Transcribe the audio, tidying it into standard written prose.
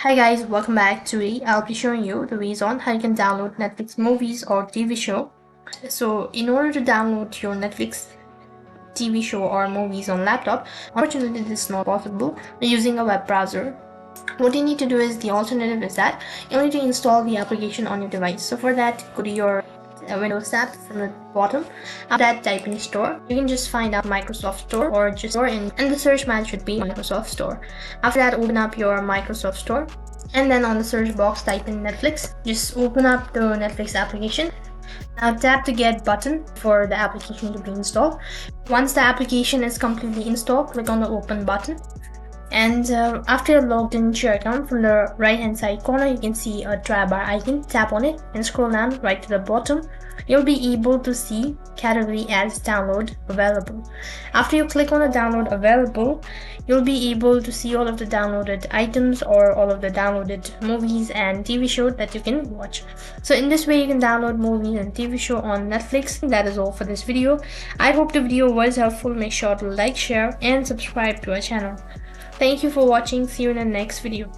Hi guys, welcome back. Today I'll be showing you the ways on how you can download Netflix movies or TV show. So in order to download your Netflix TV show or movies on laptop, unfortunately this is not possible using a web browser. What you need to do is the alternative is that you need to install the application on your device. So for that, go to your Windows tab from the bottom. After that, type in store. You can just find out Microsoft Store or just store in, and the search match should be Microsoft Store. After that, open up your Microsoft Store, and then on the search box type in Netflix. Just open up the Netflix application. Now tap the get button for the application to be installed. Once the application is completely installed, click on the open button. And after you're logged into your account, from the right hand side corner you can see a try bar icon. Tap on it and scroll down right to the bottom. You'll be able to see category as download available. After you click on the download available, you'll be able to see all of the downloaded items or all of the downloaded movies and TV shows that you can watch. So in this way you can download movies and TV show on Netflix. That is all for this video. I hope the video was helpful. Make sure to like, share and subscribe to our channel. Thank you for watching. See you in the next video.